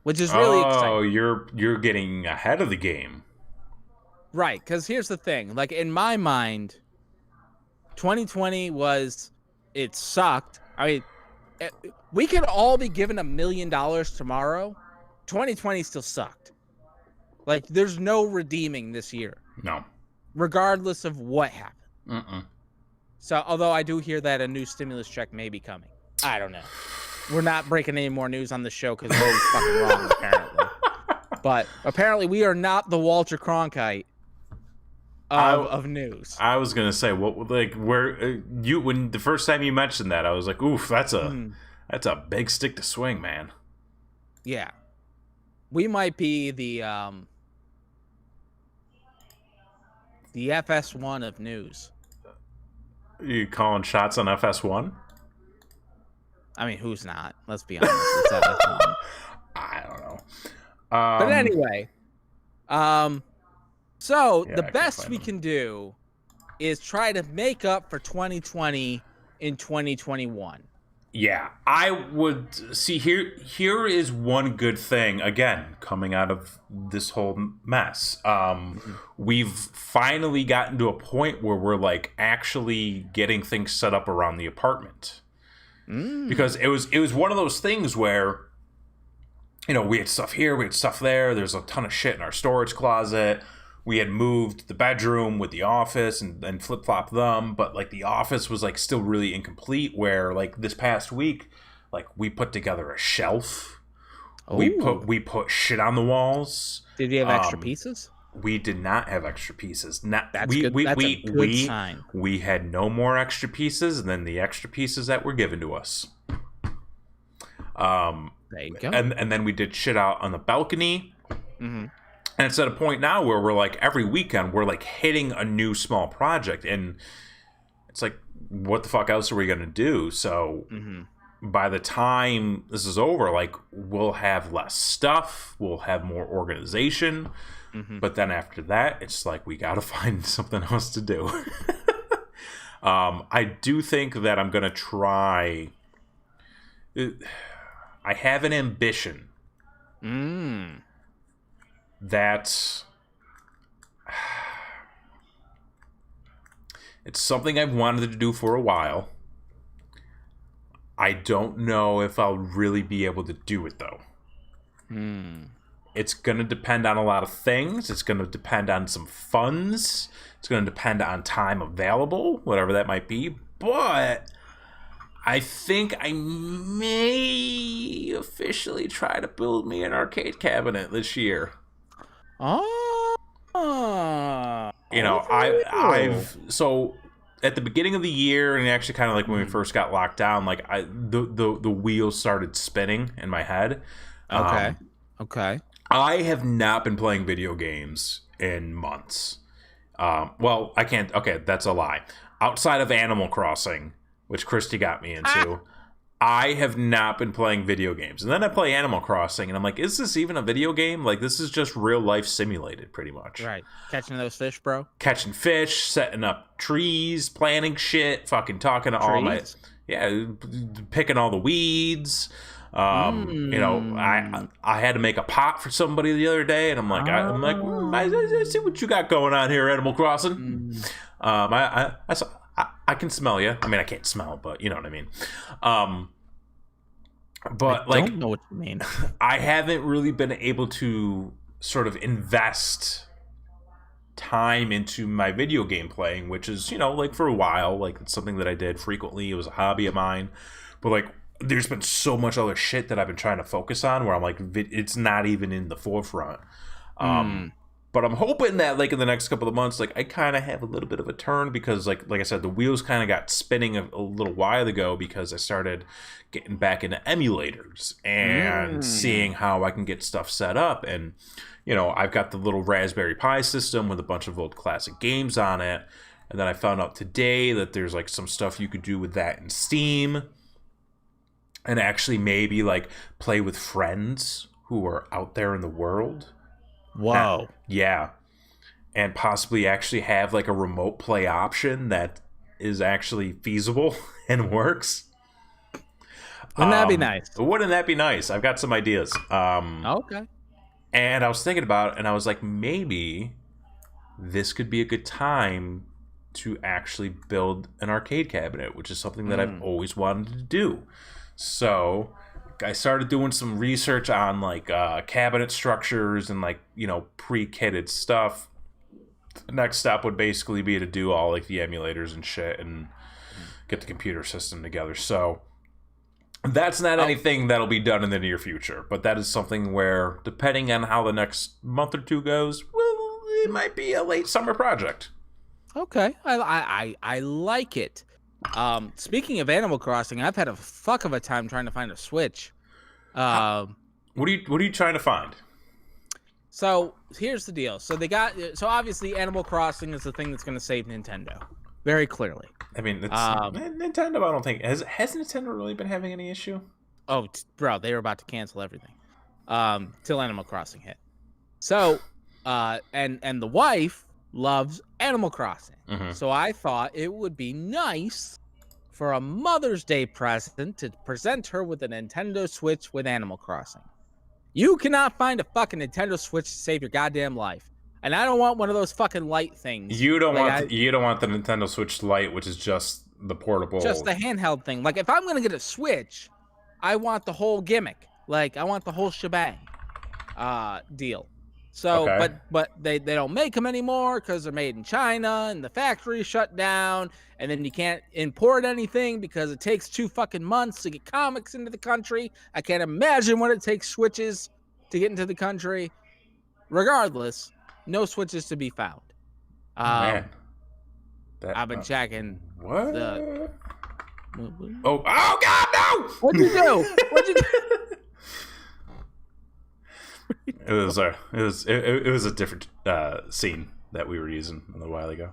which is really exciting. Oh, you're getting ahead of the game. Right, because here's the thing. Like, in my mind, 2020 it sucked. I mean, we could all be given $1 million tomorrow. 2020 still sucked. Like, there's no redeeming this year. No. Regardless of what happened. So, although I do hear that a new stimulus check may be coming. I don't know. We're not breaking any more news on the show because we're always fucking wrong, apparently. But apparently we are not the Walter Cronkite of news. I was gonna say, when the first time you mentioned that, I was like, oof, that's a big stick to swing, man. Yeah. We might be the FS1 of news. You calling shots on FS1? I mean, who's not? Let's be honest. It's FS1. I don't know. But anyway, so the best we can do is try to make up for 2020 in 2021. Yeah, I would see here is one good thing, again, coming out of this whole mess. We've finally gotten to a point where we're like actually getting things set up around the apartment. Because it was one of those things where, you know, we had stuff here, we had stuff there, there's a ton of shit in our storage closet. We had moved the bedroom with the office and flip-flopped them, but like the office was like still really incomplete, where like this past week, like we put together a shelf. Ooh. We put shit on the walls. Did you have extra pieces? We did not have extra pieces. That's good. That's a good sign. We had no more extra pieces than the extra pieces that were given to us. There you go. And then we did shit out on the balcony. Mm-hmm. And it's at a point now where we're like, every weekend, we're like hitting a new small project. And it's like, what the fuck else are we going to do? So by the time this is over, like, we'll have less stuff. We'll have more organization. But then after that, it's like, we got to find something else to do. I do think that I'm going to try. I have an ambition. That's it's something I've wanted to do for a while. I don't know if I'll really be able to do it though. It's going to depend on a lot of things. It's going to depend on some funds. It's going to depend on time available, whatever that might be. But I think I may officially try to build me an arcade cabinet this year. You know, I've so at the beginning of the year, and actually kind of like when we first got locked down, like the wheels started spinning in my head. Okay. I have not been playing video games in months. Well, I can't. Okay, that's a lie. Outside of Animal Crossing, which Christy got me into, I have not been playing video games. And then I play Animal Crossing, and I'm like, is this even a video game? Like, this is just real life simulated, pretty much. Right. Catching those fish, bro. Catching fish, setting up trees, planting shit, fucking talking to all my... Yeah, picking all the weeds. You know, I had to make a pot for somebody the other day, and I'm like, I see what you got going on here, Animal Crossing. I can smell you. I mean, I can't smell, but you know what I mean. But I don't know what you mean. I haven't really been able to sort of invest time into my video game playing, which is, like for a while, like it's something that I did frequently. It was a hobby of mine. But like there's been so much other shit that I've been trying to focus on where I'm like, it's not even in the forefront. But I'm hoping that like in the next couple of months, like I kind of have a little bit of a turn because like I said, the wheels kind of got spinning a little while ago because I started getting back into emulators and seeing how I can get stuff set up. And, I've got the little Raspberry Pi system with a bunch of old classic games on it. And then I found out today that there's like some stuff you could do with that in Steam and actually maybe like play with friends who are out there in the world. Whoa. Yeah. And possibly actually have like a remote play option that is actually feasible and works. Wouldn't that be nice? Wouldn't that be nice? I've got some ideas. Okay. And I was thinking about it, and I was like, maybe this could be a good time to actually build an arcade cabinet, which is something that I've always wanted to do. So I started doing some research on like cabinet structures and like, pre-kitted stuff. The next step would basically be to do all like the emulators and shit and get the computer system together. So that's not anything that'll be done in the near future, but that is something where, depending on how the next month or two goes, well, it might be a late summer project. Okay, I like it. Speaking of Animal Crossing, I've had a fuck of a time trying to find a Switch. What are you trying to find? So here's the deal. So obviously Animal Crossing is the thing that's going to save Nintendo, very clearly. I mean, Nintendo. I don't think has Nintendo really been having any issue. Oh, bro, they were about to cancel everything till Animal Crossing hit. So, and the wife loves Animal Crossing. So I thought it would be nice for a Mother's Day present to present her with a Nintendo Switch with Animal Crossing. You cannot find a fucking Nintendo Switch to save your goddamn life. And I don't want one of those fucking light things. You don't want the Nintendo Switch Lite, which is just the portable, just the handheld thing. Like if I'm gonna get a Switch, I want the whole gimmick. Like I want the whole shebang deal. So, okay. but they don't make them anymore because they're made in China and the factory shut down, and then you can't import anything because it takes 2 fucking months to get comics into the country. I can't imagine what it takes Switches to get into the country. Regardless, no Switches to be found. Man, I've been checking. What? Oh God, no! What'd you do? It was a different scene that we were using a little while ago.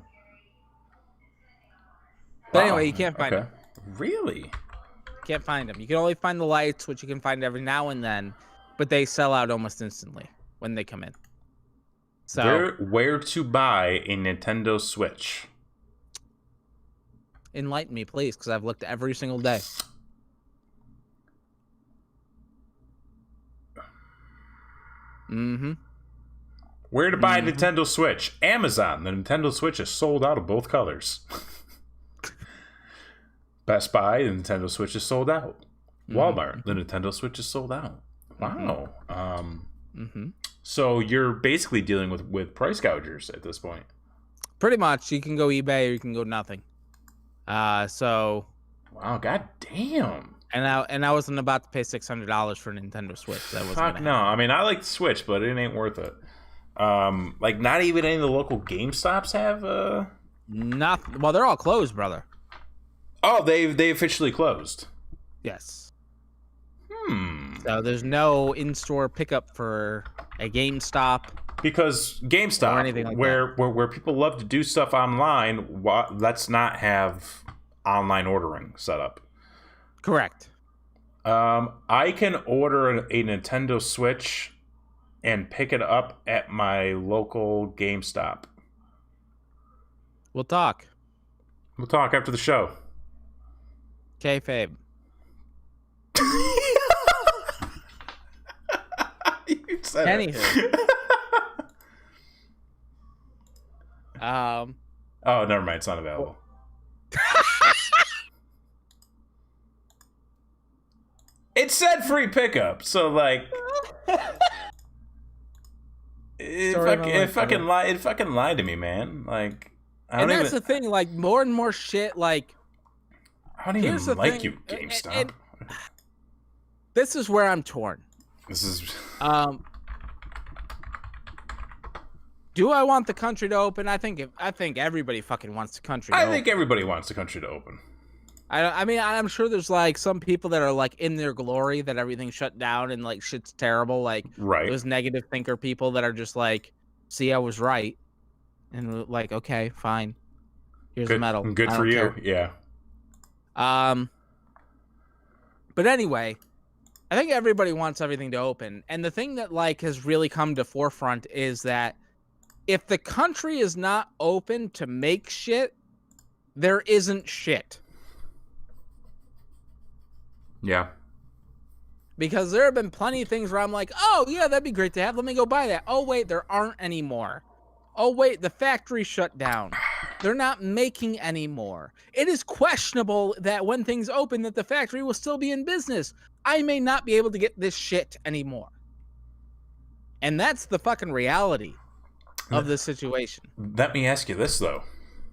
But anyway, you can't find them. Really? Can't find them. You can only find the lights, which you can find every now and then, but they sell out almost instantly when they come in. So where to buy a Nintendo Switch? Enlighten me, please, because I've looked every single day. Where to buy a Nintendo Switch? Amazon. The Nintendo Switch is sold out of both colors. Best Buy, the Nintendo Switch is sold out. Walmart, the Nintendo Switch is sold out. Wow. So you're basically dealing with price gougers at this point. Pretty much. You can go eBay or you can go nothing. So. Wow. God damn. And I wasn't about to pay $600 for a Nintendo Switch. That wasn't Fuck no. I mean, I like the Switch, but it ain't worth it. Like not even any of the local GameStops have. Nothing. Well, they're all closed, brother. Oh, they officially closed. Yes. So there's no in-store pickup for a GameStop. Because GameStop, or anything like where people love to do stuff online, let's not have online ordering set up. Correct. I can order a Nintendo Switch and pick it up at my local GameStop. We'll talk. We'll talk after the show. Kayfabe. You said Anywho. Oh, never mind. It's not available. It said free pickup, so like, it fucking lied to me, man. Like, that's the thing. Like, more and more shit. Like, I don't even like you, GameStop. This is where I'm torn. Do I want the country to open? I think everybody fucking wants the country to open. I think everybody wants the country to open. I mean, I'm sure there's like some people that are like in their glory that everything shut down and like shit's terrible. Like those negative thinker people that are just like, see, I was right. And like, okay, fine. Here's the medal. Good for you. Yeah. But anyway, I think everybody wants everything to open. And the thing that like has really come to forefront is that if the country is not open to make shit, there isn't shit. Yeah. Because there have been plenty of things where I'm like, oh, yeah, that'd be great to have. Let me go buy that. Oh, wait, there aren't anymore. Oh, wait, the factory shut down. They're not making anymore. It is questionable that when things open that the factory will still be in business. I may not be able to get this shit anymore. And that's the fucking reality of the situation. Let me ask you this, though.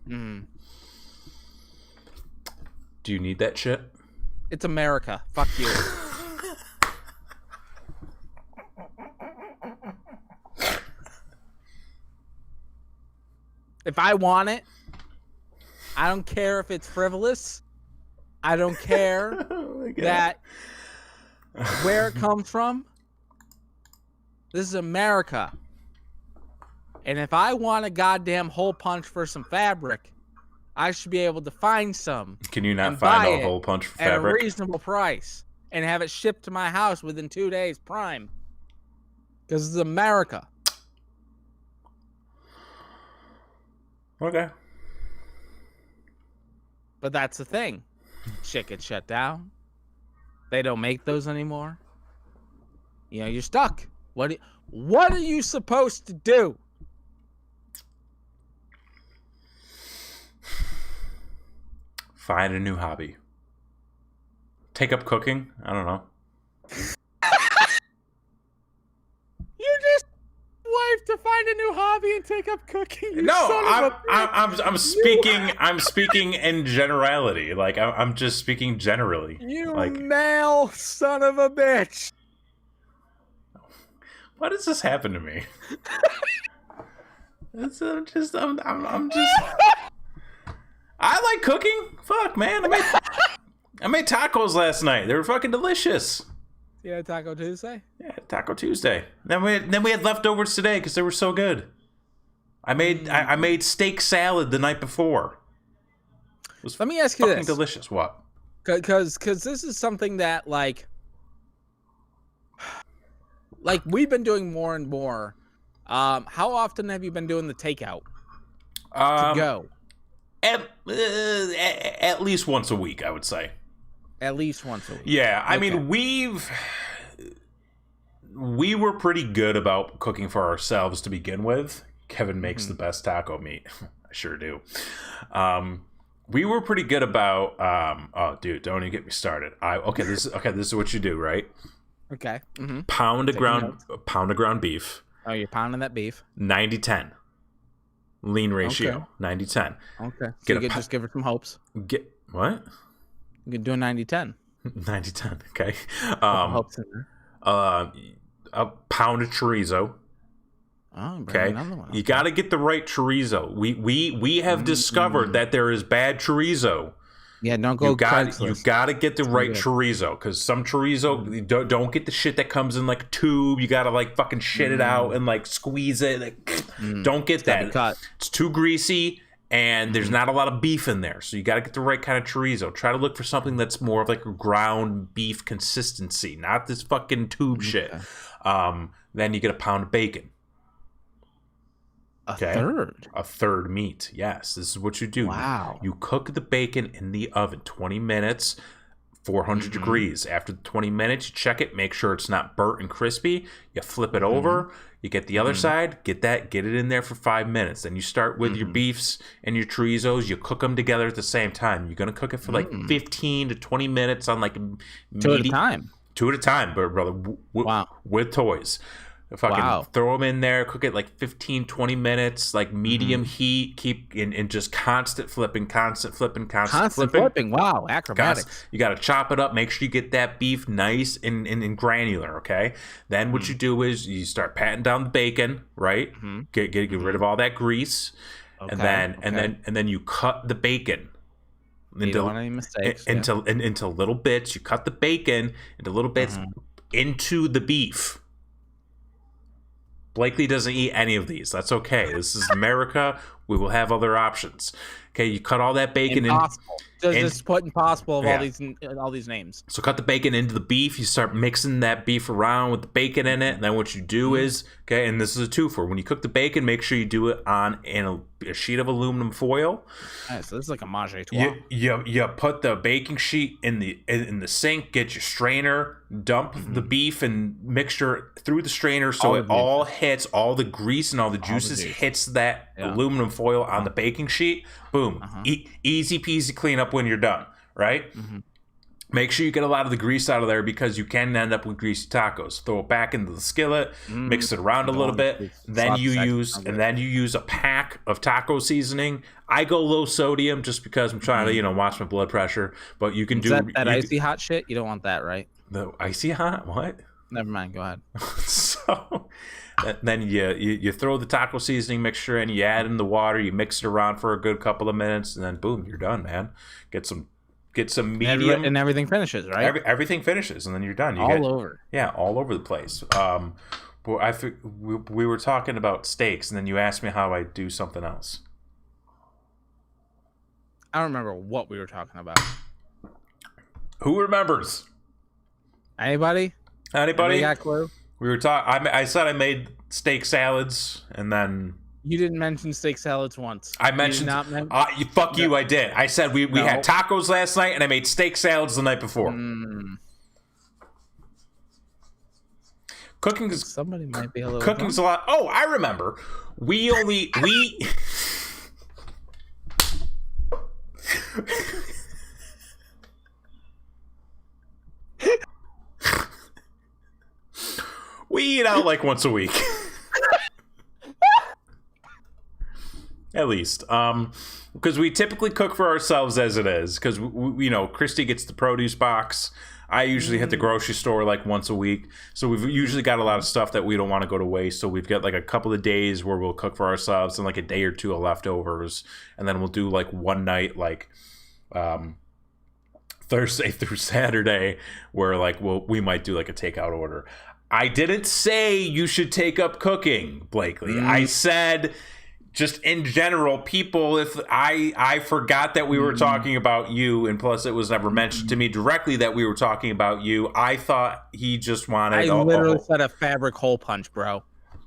Mm. Do you need that shit? It's America. Fuck you. If I want it, I don't care if it's frivolous. I don't care that where it comes from. This is America. And if I want a goddamn hole punch for some fabric, I should be able to find some. Can you not find a hole punch for fabric? At a reasonable price. And have it shipped to my house within 2 days prime. Because it's America. Okay. But that's the thing. Shit gets shut down. They don't make those anymore. You know, you're stuck. What are you supposed to do? Find a new hobby. Take up cooking? I don't know. You just wife to find a new hobby and take up cooking. I'm speaking in generality. Like I'm just speaking generally. You like, male son of a bitch. Why does this happen to me? I'm just. I like cooking. Fuck, man. I made tacos last night. They were fucking delicious. Yeah, Taco Tuesday? Yeah, Taco Tuesday. Then we had leftovers today because they were so good. I made steak salad the night before. It was Let me ask you fucking this. Delicious. What? Because this is something that like we've been doing more and more. How often have you been doing the takeout to go? At least once a week, I would say. At least once a week. Yeah, I mean, we were pretty good about cooking for ourselves to begin with. Kevin makes the best taco meat. I sure do. We were pretty good about. Oh, dude, don't even get me started. This is what you do, right? Okay. Mm-hmm. Pound of ground beef. Oh, you're pounding that beef. 90-10. Lean ratio. Okay. 90-10. Okay. So just give her some hopes. Get what? You can do a 90-10. 90-10. Okay. Hopes in there. A pound of chorizo. Oh, okay. Another one. You got to get the right chorizo. We have discovered that there is bad chorizo. Yeah, don't go. You got to get the right chorizo, because some chorizo don't get the shit that comes in like a tube. You got to like fucking shit it out and like squeeze it. Like, don't get that. It's too greasy and there's not a lot of beef in there. So you got to get the right kind of chorizo. Try to look for something that's more of like a ground beef consistency, not this fucking tube shit. Then you get a pound of bacon. A third meat. Yes, this is what you do. Wow. You cook the bacon in the oven 20 minutes, 400 degrees. After 20 minutes, you check it, make sure it's not burnt and crispy. You flip it over, you get the other side, get it in there for 5 minutes. Then you start with your beefs and your chorizos. You cook them together at the same time. You're going to cook it for like 15 to 20 minutes on like two at a time. 2 at a time, brother. Wow. With toys. Fucking throw them in there, cook it like 15, 20 minutes, like medium heat, keep in just constant flipping. Wow, acrobatics. You got to chop it up, make sure you get that beef nice and granular, okay? Then what you do is you start patting down the bacon, right? Get rid of all that grease. Okay. And then you cut the bacon. You don't want any mistakes. Into little bits. You cut the bacon into little bits into the beef. Blakely doesn't eat any of these. That's okay. This is America. We will have other options. Okay, you cut all that bacon Impossible. Just put impossible of all these names. So cut the bacon into the beef. You start mixing that beef around with the bacon in it. And then what you do is, okay, and this is a twofer. When you cook the bacon, make sure you do it on a sheet of aluminum foil. Right, so this is like a mage a trois. You put the baking sheet in the sink. Get your strainer. Dump the beef and mixture through the strainer so it all hits, all the grease and all the juices hits that aluminum foil on the baking sheet. Boom. Easy peasy clean up when you're done, right? Make sure you get a lot of the grease out of there because you can end up with greasy tacos. Throw it back into the skillet, mix it around a little bit. Then you use a pack of taco seasoning. I go low sodium just because I'm trying to, watch my blood pressure. But you can that icy hot shit. You don't want that, right? The icy hot? What? Never mind. Go ahead. So then you throw the taco seasoning mixture in. You add in the water. You mix it around for a good couple of minutes, and then boom, you're done, man. Get some medium, and everything finishes, right? Everything finishes, and then you're done. All over the place. We were talking about steaks, and then you asked me how I do something else. I don't remember what we were talking about. Who remembers? Anybody got a clue? We were talking. I said I made steak salads, and then you didn't mention steak salads once. I mentioned. Fuck you! I did. I said we had tacos last night, and I made steak salads the night before. Somebody might be a little. Cooking's a lot. Oh, I remember. We eat out like once a week. At least. Because we typically cook for ourselves as it is. Because, Christy gets the produce box. I usually hit the grocery store like once a week. So we've usually got a lot of stuff that we don't want to go to waste. So we've got like a couple of days where we'll cook for ourselves and like a day or two of leftovers. And then we'll do like one night like Thursday through Saturday where like we might do like a takeout order. I didn't say you should take up cooking, Blakely. I said just in general, people, if I forgot that we were talking about you, and plus it was never mentioned to me directly that we were talking about you. I thought he just wanted I literally said a fabric hole punch, bro.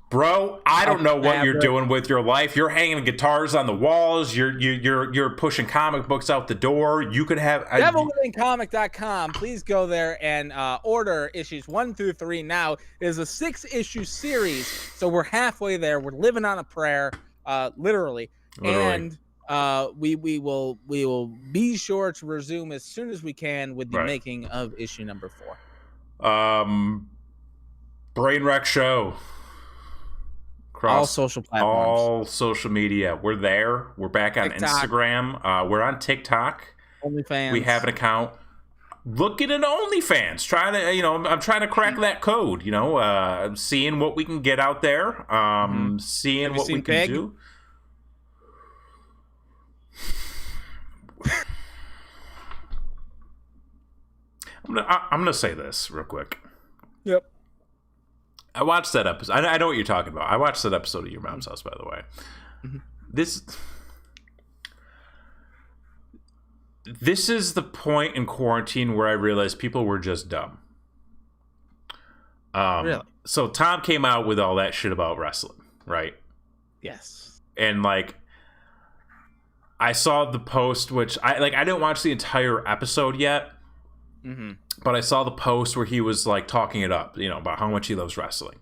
Bro, I don't know what you're doing with your life. You're hanging guitars on the walls. You're pushing comic books out the door. You could have DevilWithinComic.com. Please go there and order issues 1 through 3 now. It is a 6-issue series, so we're halfway there. We're living on a prayer, literally. And we will be sure to resume as soon as we can with the making of issue number 4. Brain Wreck Show. All social platforms. All social media. We're there. We're back on TikTok. Instagram. We're on TikTok. OnlyFans. We have an account. Looking at OnlyFans. Trying to, I'm trying to crack that code, seeing what we can get out there. Seeing what we can do. I'm gonna say this real quick. Yep. I watched that episode. I know what you're talking about. I watched that episode of Your Mom's House, by the way. This is the point in quarantine where I realized people were just dumb. Really? So Tom came out with all that shit about wrestling, right? Yes. And I saw the post, which I didn't watch the entire episode yet. But I saw the post where he was talking it up, about how much he loves wrestling.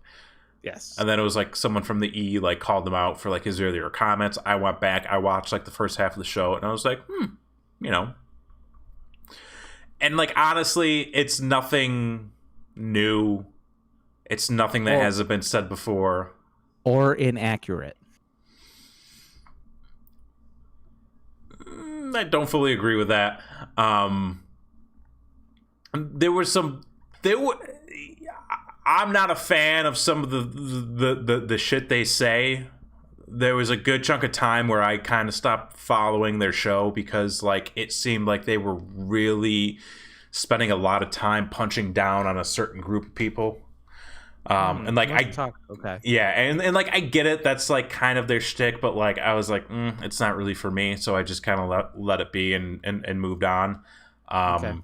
Yes. And then it was someone from the E called him out for his earlier comments. I went back, I watched the first half of the show, and I was like, And honestly, it's nothing new. It's nothing that hasn't been said before. Or inaccurate. I don't fully agree with that. I'm not a fan of some of the shit they say. There was a good chunk of time where I kind of stopped following their show because like it seemed like they were really spending a lot of time punching down on a certain group of people. And like and like I get it, that's like kind of their shtick, but like I was like, it's not really for me, so I just kind of let it be and moved on. And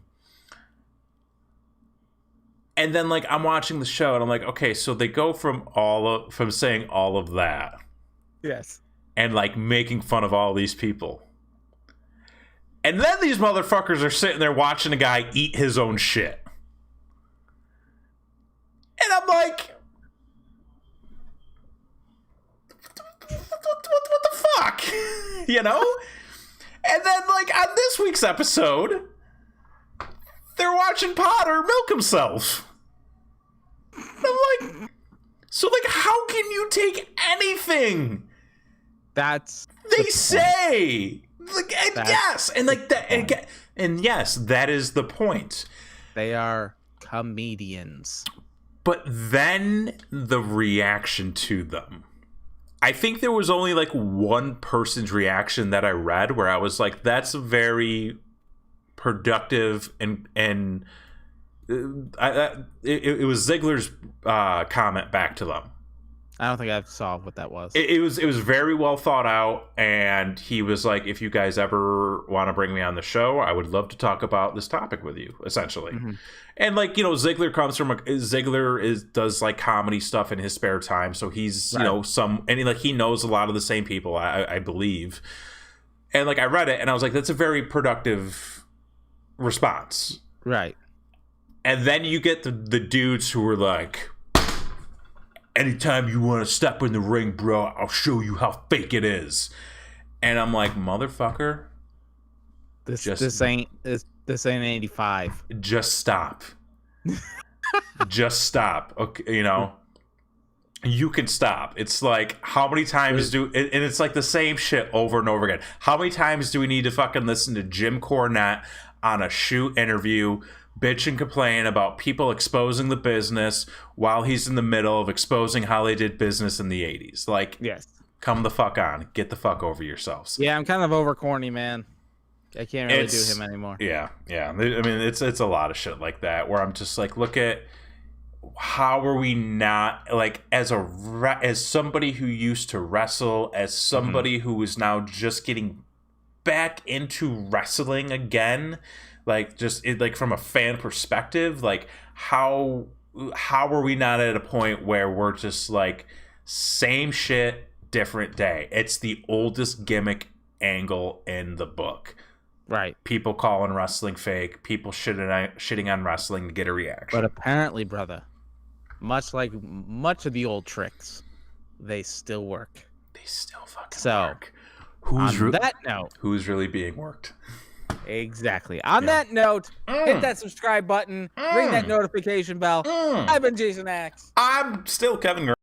then like I'm watching the show and I'm like, okay, so they go from saying all of that, yes, and like making fun of all these people, and then these motherfuckers are sitting there watching a guy eat his own shit. And I'm like, what the fuck? You know? And then, like, on this week's episode, they're watching Potter milk himself. And I'm like, so, like, how can you take anything that's they say? Like, and yes, and like that, and yes, that is the point. They are comedians. But then the reaction to them. I think there was only like one person's reaction that I read where I was like, that's very productive and it was Ziegler's comment back to them. I don't think I saw what that was. It was very well thought out, and he was like, if you guys ever want to bring me on the show, I would love to talk about this topic with you, essentially. Mm-hmm. And like, you know, Ziegler does like comedy stuff in his spare time, so he's you know he knows a lot of the same people, I believe. And like I read it and I was like, that's a very productive response. Right. And then you get the dudes who were like, anytime you want to step in the ring, bro, I'll show you how fake it is. And I'm like, motherfucker, this ain't 85. Just stop. Just stop. Okay, you know, you can stop. It's like, how many times and it's like the same shit over and over again. How many times do we need to fucking listen to Jim Cornette on a shoot interview bitch and complain about people exposing the business while he's in the middle of exposing how they did business in the 80s? Like, yes, come the fuck on. Get the fuck over yourselves. Yeah, I'm kind of over corny, man. I can't really do him anymore. Yeah. I mean, it's a lot of shit like that where I'm just like, look at how are we not, like, as somebody who used to wrestle, as somebody who is now just getting back into wrestling again, like, just like from a fan perspective, like how are we not at a point where we're just like, same shit, different day? It's the oldest gimmick angle in the book. Right. People calling wrestling fake, people shitting on wrestling to get a reaction. But apparently, brother, much of the old tricks, they still work. They still fucking work. Who's really being worked? Exactly. On that note, hit that subscribe button, ring that notification bell. I've been Jason Axe. I'm still Kevin Grant.